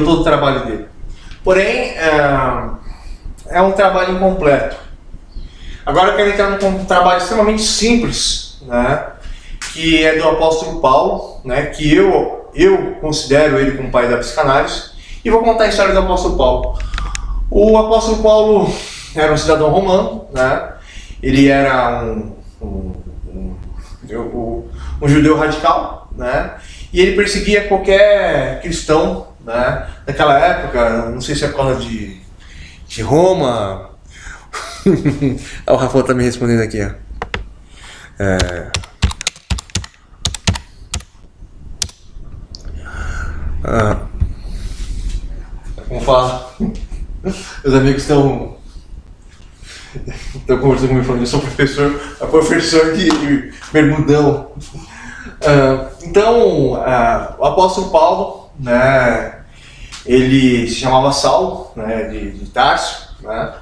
deu todo o trabalho dele. Porém, é um trabalho incompleto. Agora eu quero entrar num trabalho extremamente simples, né, que é do apóstolo Paulo, né, que eu considero ele como pai da psicanálise, e vou contar a história do apóstolo Paulo. O apóstolo Paulo era um cidadão romano, né, ele era um judeu radical, né, e ele perseguia qualquer cristão, né, naquela época, não sei se é por causa de Roma. O Rafael tá me respondendo aqui, ó. Como fala? Os amigos estão conversando comigo falando, eu sou professor de bermudão. Então, o apóstolo Paulo, né, ele se chamava Saulo, né, de Tarso, né,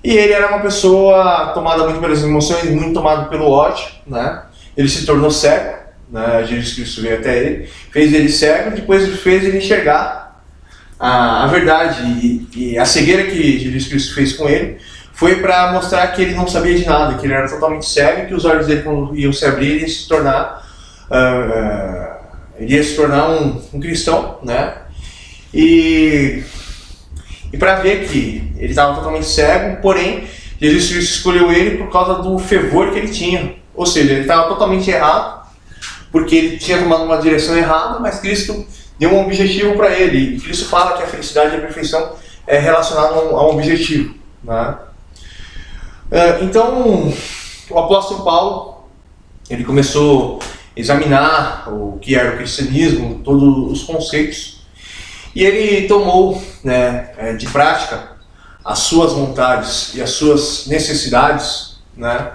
e ele era uma pessoa tomada muito pelas emoções, muito tomado pelo ódio, né, ele se tornou cego, né, Jesus Cristo veio até ele, fez ele cego, depois fez ele enxergar a verdade, e a cegueira que Jesus Cristo fez com ele foi para mostrar que ele não sabia de nada, que ele era totalmente cego, e que os olhos dele, quando iam se abrir, ele ia se tornar um cristão, né? E para ver que ele estava totalmente cego, porém Jesus Cristo escolheu ele por causa do fervor que ele tinha, ou seja, ele estava totalmente errado, porque ele tinha tomado uma direção errada, mas Cristo deu um objetivo para ele, e Cristo fala que a felicidade e a perfeição é relacionada a um objetivo, né? Então, o apóstolo Paulo, ele começou a examinar o que era o cristianismo, todos os conceitos, e ele tomou, né, de prática as suas vontades e as suas necessidades, né,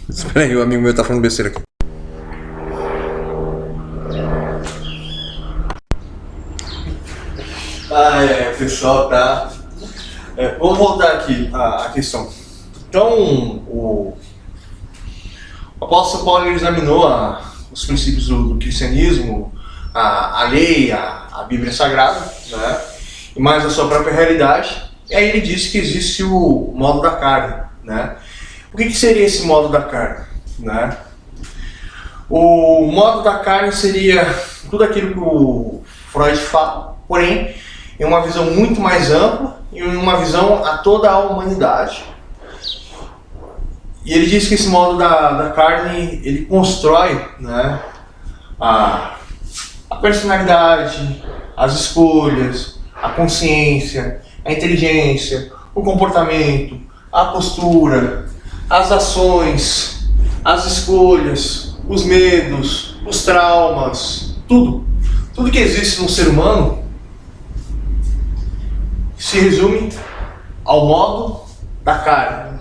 espera aí, o amigo meu tá falando besteira aqui. O pessoal tá... vamos voltar aqui à questão. Então, o apóstolo Paulo examinou os princípios do cristianismo, a lei, a Bíblia Sagrada, né, e mais a sua própria realidade, e aí ele disse que existe o modo da carne, né? O que seria esse modo da carne, né? O modo da carne seria tudo aquilo que o Freud fala, porém em uma visão muito mais ampla e em uma visão a toda a humanidade. E ele diz que esse modo da carne, ele constrói, né, a personalidade, as escolhas, a consciência, a inteligência, o comportamento, a postura, as ações, as escolhas, os medos, os traumas, tudo que existe no ser humano se resume ao modo da carne.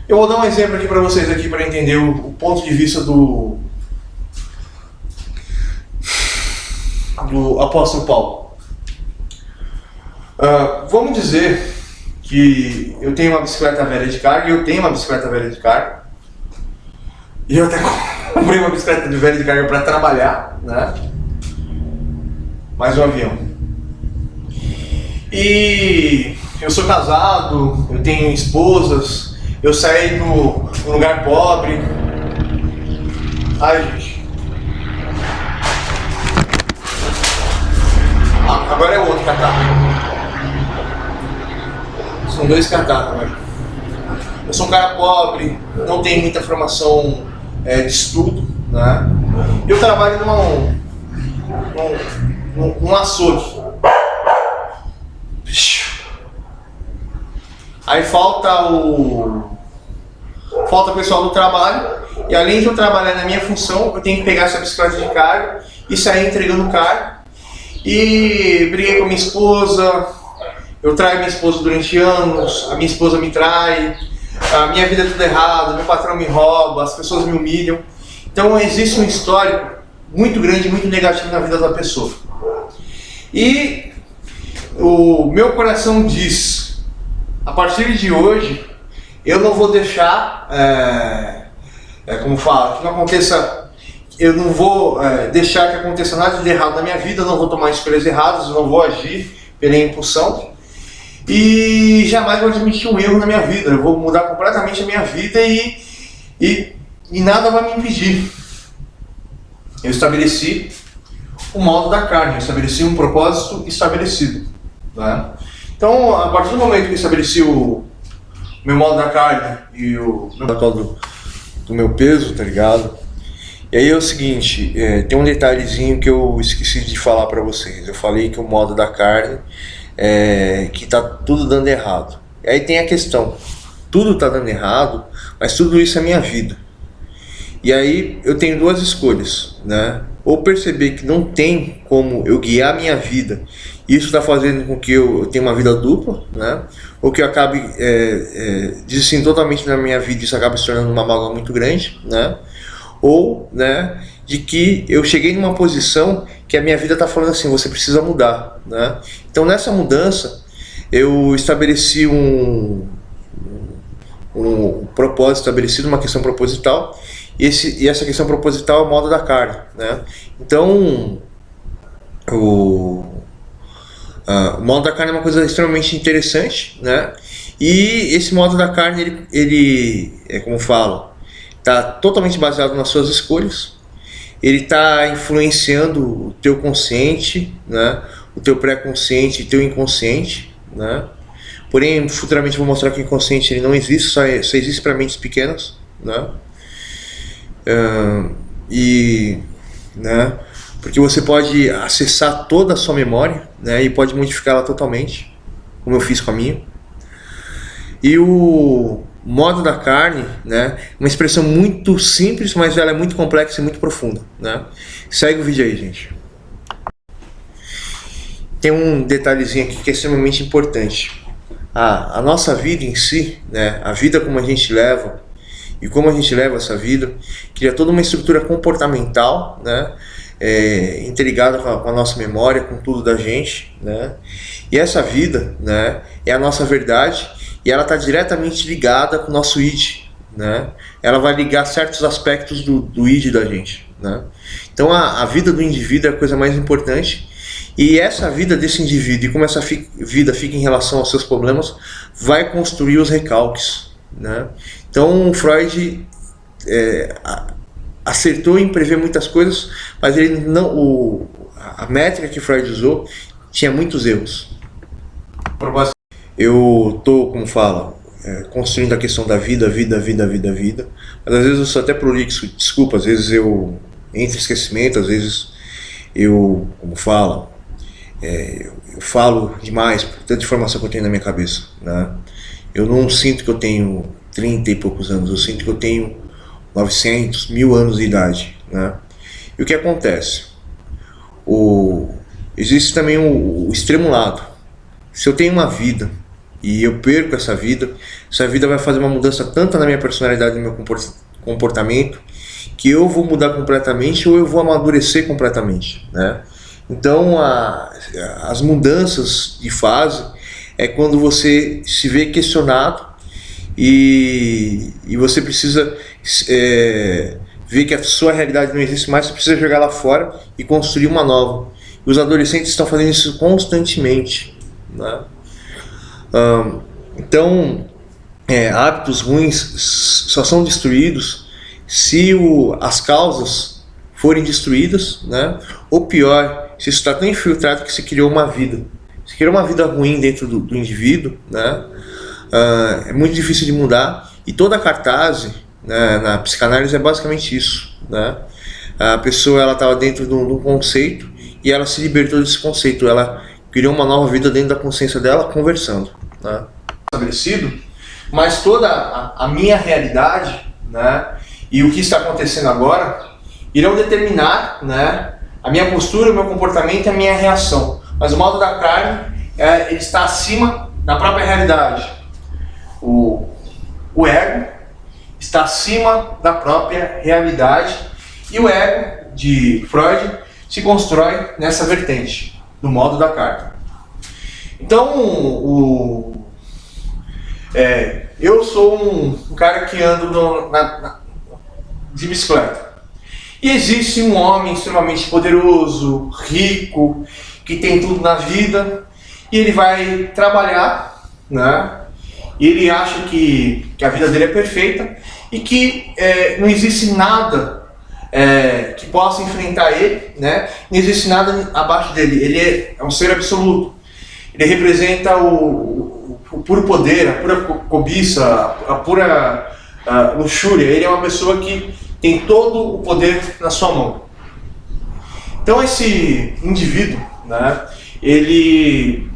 Eu vou dar um exemplo aqui para vocês aqui para entender o ponto de vista do apóstolo Paulo. Vamos dizer que eu tenho uma bicicleta velha de carga, e eu até comprei uma bicicleta velha de carga para trabalhar, né? Mais um avião. E eu sou casado, eu tenho esposas, eu saí do lugar pobre. Ai, gente. Agora é o outro catarro. São dois catarros agora. Eu sou um cara pobre, não tenho muita formação de estudo, né? Eu trabalho num açougue. Aí falta o pessoal do trabalho, e além de eu trabalhar na minha função, eu tenho que pegar essa bicicleta de carga e sair entregando carga. E briguei com a minha esposa, eu traio minha esposa durante anos, a minha esposa me trai, a minha vida é tudo errado, meu patrão me rouba, as pessoas me humilham. Então existe um histórico muito grande, muito negativo na vida da pessoa. E o meu coração diz a partir de hoje, eu não vou deixar, como fala, que não aconteça, eu não vou deixar que aconteça nada de errado na minha vida, eu não vou tomar escolhas erradas, eu não vou agir pela impulsão e jamais vou admitir um erro na minha vida. Eu vou mudar completamente a minha vida e nada vai me impedir. Eu estabeleci o modo da carne, eu estabeleci um propósito estabelecido, né? Então, a partir do momento que eu estabeleci o meu modo da carne e o do meu peso, tá ligado? E aí é o seguinte, tem um detalhezinho que eu esqueci de falar pra vocês. Eu falei que o modo da carne que tá tudo dando errado. E aí tem a questão, tudo tá dando errado, mas tudo isso é minha vida. E aí eu tenho duas escolhas, né? Ou perceber que não tem como eu guiar a minha vida, isso está fazendo com que eu tenha uma vida dupla, né? Ou que eu acabe desistindo totalmente da minha vida e isso acaba se tornando uma mágoa muito grande, né? Ou, né, de que eu cheguei numa posição que a minha vida está falando assim, você precisa mudar, né? Então nessa mudança eu estabeleci um propósito estabelecido, uma questão proposital, e essa questão proposital é o modo da carne, né? Então o modo da carne é uma coisa extremamente interessante, né? E esse modo da carne, ele como falo, está totalmente baseado nas suas escolhas. Ele está influenciando o teu consciente, né? O teu pré-consciente e o teu inconsciente, né? Porém, futuramente eu vou mostrar que o inconsciente ele não existe, só existe para mentes pequenas, né? Né? Porque você pode acessar toda a sua memória, né? E pode modificá-la totalmente, como eu fiz com a minha. E o modo da carne, né? Uma expressão muito simples, mas ela é muito complexa e muito profunda, né? Segue o vídeo aí, gente. Tem um detalhezinho aqui que é extremamente importante. A nossa vida em si, né? A vida como a gente leva e como a gente leva essa vida, cria toda uma estrutura comportamental, né? Interligada com a nossa memória, com tudo da gente, né? E essa vida, né? É a nossa verdade e ela está diretamente ligada com o nosso id, né? Ela vai ligar certos aspectos do id da gente, né? Então a vida do indivíduo é a coisa mais importante. E essa vida desse indivíduo e como essa vida fica em relação aos seus problemas vai construir os recalques, né? Então Freud acertou em prever muitas coisas, mas ele não, a métrica que Freud usou tinha muitos erros. Eu tô, como fala, construindo a questão da vida, mas às vezes eu sou até prolixo, desculpa, às vezes eu entre esquecimento, às vezes eu, como fala, eu falo demais por tanta informação que eu tenho na minha cabeça, né? Eu não sinto que eu tenho 30 e poucos anos, eu sinto que eu tenho 900, 1000 anos de idade, né? E o que acontece? Existe também o extremo lado. Se eu tenho uma vida e eu perco essa vida vai fazer uma mudança tanto na minha personalidade e no meu comportamento que eu vou mudar completamente ou eu vou amadurecer completamente, né? Então as mudanças de fase é quando você se vê questionado e você precisa ver que a sua realidade não existe mais, você precisa jogar lá fora e construir uma nova. E os adolescentes estão fazendo isso constantemente, né? Então hábitos ruins só são destruídos se as causas forem destruídas, né? Ou pior, se isso está tão infiltrado que se criou uma vida. Se criou uma vida ruim dentro do indivíduo, né? É muito difícil de mudar. E toda a cartaz, né, na psicanálise é basicamente isso, né? A pessoa estava dentro de um conceito e ela se libertou desse conceito. Ela criou uma nova vida dentro da consciência dela, conversando, né? Estabelecido, mas toda a minha realidade, né, e o que está acontecendo agora irão determinar, né, a minha postura, o meu comportamento e a minha reação. Mas o modo da carne, ele está acima da própria realidade. O ego está acima da própria realidade. E o ego de Freud se constrói nessa vertente, no modo da carne. Então, Eu sou um cara que ando de bicicleta. E existe um homem extremamente poderoso, rico, que tem tudo na vida, e ele vai trabalhar, né? E ele acha que a vida dele é perfeita e que não existe nada que possa enfrentar ele, né? Não existe nada abaixo dele. Ele é um ser absoluto. Ele representa o puro poder, a pura cobiça, a pura luxúria. Ele é uma pessoa que tem todo o poder na sua mão. Então esse indivíduo, né? Ele,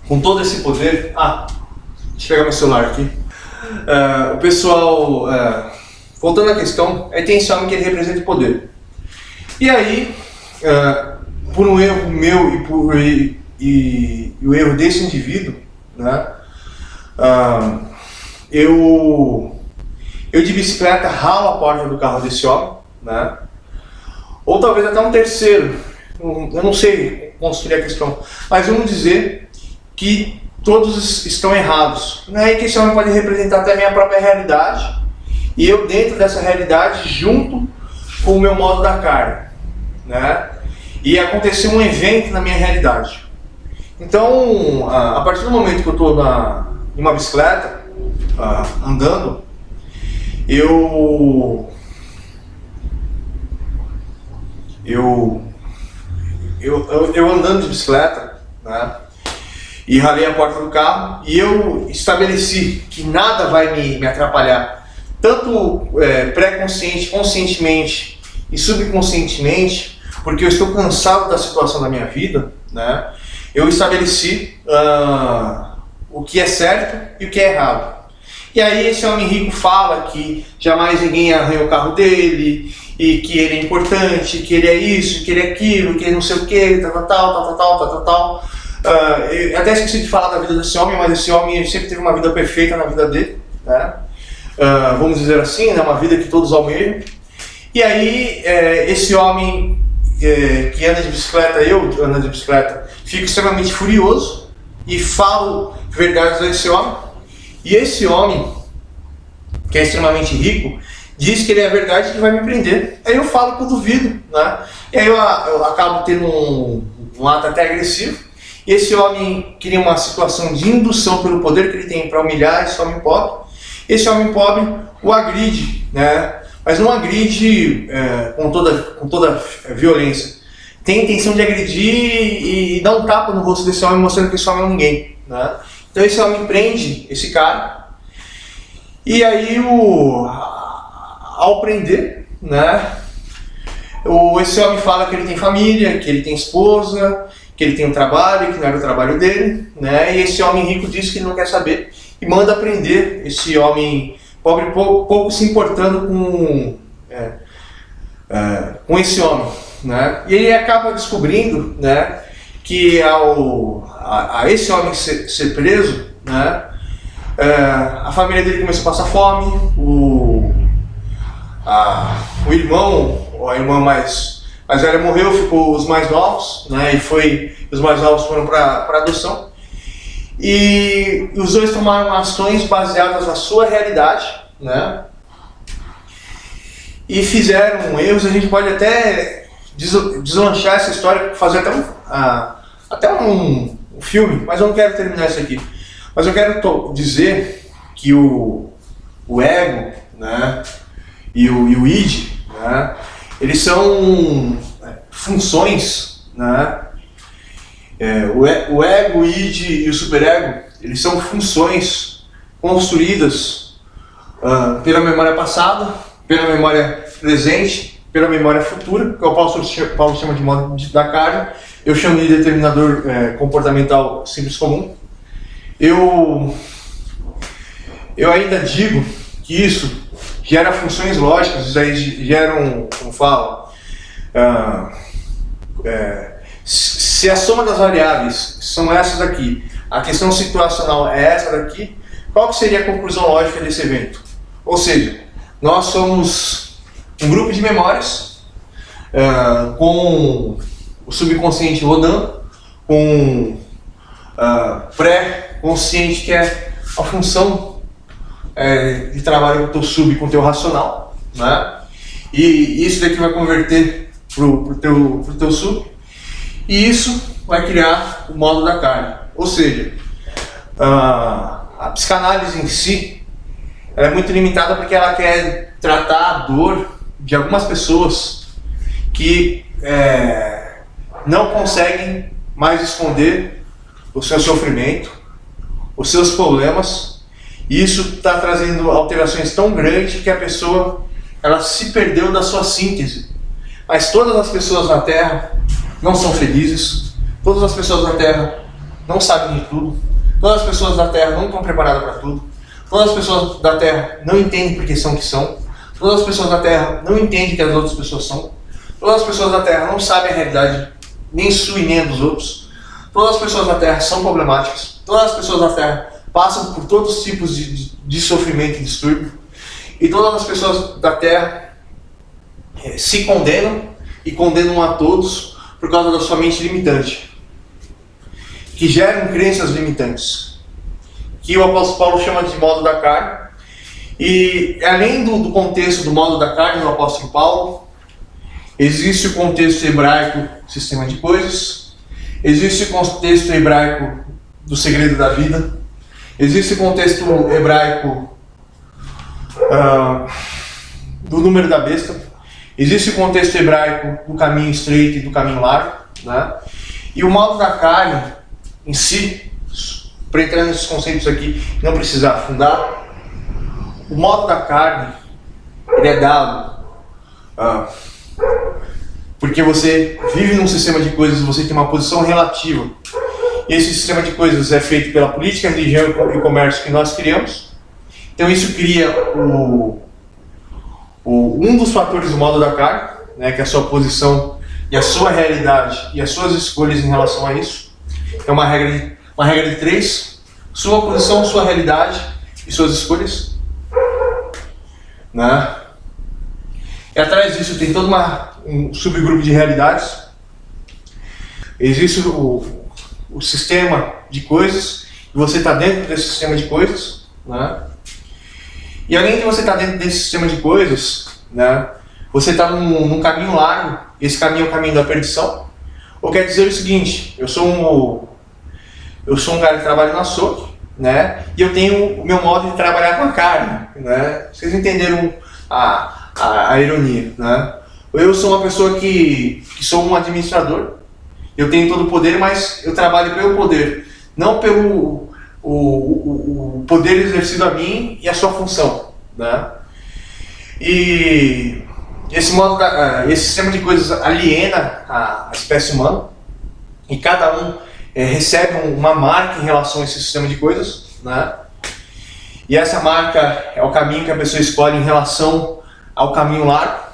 com todo esse poder... deixa eu pegar meu celular aqui. O pessoal, voltando à questão, tem esse homem que ele representa o poder. E aí, por um erro meu e o erro desse indivíduo, né, eu de bicicleta ralo a porta do carro desse homem, né, ou talvez até um terceiro, eu não sei construir a questão, mas vamos dizer que todos estão errados, né? E que esse homem pode representar até a minha própria realidade, e eu dentro dessa realidade junto com o meu modo da carne, né? E aconteceu um evento na minha realidade. Então, a partir do momento que eu estou em uma bicicleta, andando, eu andando de bicicleta, né? E ralei a porta do carro e eu estabeleci que nada vai me atrapalhar, tanto pré-consciente, conscientemente e subconscientemente, porque eu estou cansado da situação da minha vida, né? Eu estabeleci o que é certo e o que é errado. E aí esse homem rico fala que jamais ninguém arranhou o carro dele, e que ele é importante, que ele é isso, que ele é aquilo, que ele não sei o que, tal. Eu até esqueci de falar da vida desse homem, mas esse homem sempre teve uma vida perfeita na vida dele, né? Vamos dizer assim, né? Uma vida que todos almejam. E aí, esse homem que anda de bicicleta, eu ando de bicicleta, fico extremamente furioso e falo verdades a esse homem. E esse homem, que é extremamente rico, diz que ele é a verdade e que vai me prender. Aí eu falo que eu duvido, né? E aí eu acabo tendo um ato até agressivo. E esse homem cria uma situação de indução pelo poder que ele tem para humilhar esse homem pobre. Esse homem pobre o agride, né? Mas não agride com toda violência. Tem a intenção de agredir e dar um tapa no rosto desse homem, mostrando que esse homem é um ninguém, né? Então esse homem prende esse cara. E aí, ao prender, né? Esse homem fala que ele tem família, que ele tem esposa, que ele tem um trabalho, que não era o trabalho dele, né? E esse homem rico diz que ele não quer saber e manda prender esse homem pobre, pouco se importando com esse homem, né? E ele acaba descobrindo, né, que a esse homem ser preso, né, a família dele começou a passar fome, o irmão, ou a irmã mais velha morreu, ficou os mais novos, né, os mais novos foram para adoção. E os dois tomaram ações baseadas na sua realidade, né, e fizeram erros. A gente pode até deslanchar essa história, fazer até um filme, mas eu não quero terminar isso aqui. Mas eu quero dizer que o ego, né, e o id, né, eles são funções, né? O ego, o id e o superego, eles são funções construídas pela memória passada, pela memória presente, pela memória futura, que o Paulo chama de modo da carne. Eu chamo de determinador comportamental simples comum. Eu ainda digo que isso gera funções lógicas, isso aí geram, como fala, se a soma das variáveis são essas aqui, a questão situacional é essa daqui, qual que seria a conclusão lógica desse evento? Ou seja, nós somos um grupo de memórias com o subconsciente rodando, com pré-consciente, que é a função de trabalho do teu sub com o teu racional, né? E isso daqui vai converter pro teu sub, e isso vai criar o modo da carne. Ou seja, a psicanálise em si ela é muito limitada porque ela quer tratar a dor de algumas pessoas que não conseguem mais esconder o seu sofrimento, os seus problemas, e isso está trazendo alterações tão grandes que a pessoa ela se perdeu da sua síntese. Mas todas as pessoas na Terra não são felizes, todas as pessoas na Terra não sabem de tudo, todas as pessoas da Terra não estão preparadas para tudo, todas as pessoas da Terra não entendem por que são o que são, todas as pessoas da Terra não entendem o que as outras pessoas são, todas as pessoas da Terra não sabem a realidade, nem sua e nem a dos outros, todas as pessoas da Terra são problemáticas, todas as pessoas da Terra passam por todos os tipos de sofrimento e distúrbio, e todas as pessoas da Terra se condenam e condenam a todos por causa da sua mente limitante, que geram crenças limitantes, que o apóstolo Paulo chama de modo da carne. E além do contexto do modo da carne do apóstolo Paulo, existe o contexto hebraico, sistema de coisas, existe o contexto hebraico do segredo da vida, existe o contexto hebraico do número da besta, existe o contexto hebraico do caminho estreito e do caminho largo, né? E o modo da carne em si, para entrar nesses conceitos aqui, não precisar afundar, o modo da carne ele é dado porque você vive num sistema de coisas, você tem uma posição relativa. E esse sistema de coisas é feito pela política, religião e comércio que nós criamos. Então isso cria um dos fatores do modo da carne, né, que é a sua posição e a sua realidade e as suas escolhas em relação a isso. É uma regra de 3, sua posição, sua realidade e suas escolhas, né? E atrás disso tem todo um subgrupo de realidades. Existe o sistema de coisas, e você está dentro desse sistema de coisas, né? E além de você estar dentro desse sistema de coisas, né, você está num caminho largo, esse caminho é o caminho da perdição. Ou quer dizer o seguinte, eu sou um cara que trabalha na açougue, né, e eu tenho o meu modo de trabalhar com a carne, né? Vocês entenderam a ironia, né? Eu sou uma pessoa que sou um administrador, eu tenho todo o poder, mas eu trabalho pelo poder, não pelo o poder exercido a mim e a sua função, né? E esse sistema de coisas aliena a espécie humana, e cada um recebe uma marca em relação a esse sistema de coisas, né? E essa marca é o caminho que a pessoa escolhe em relação ao caminho largo,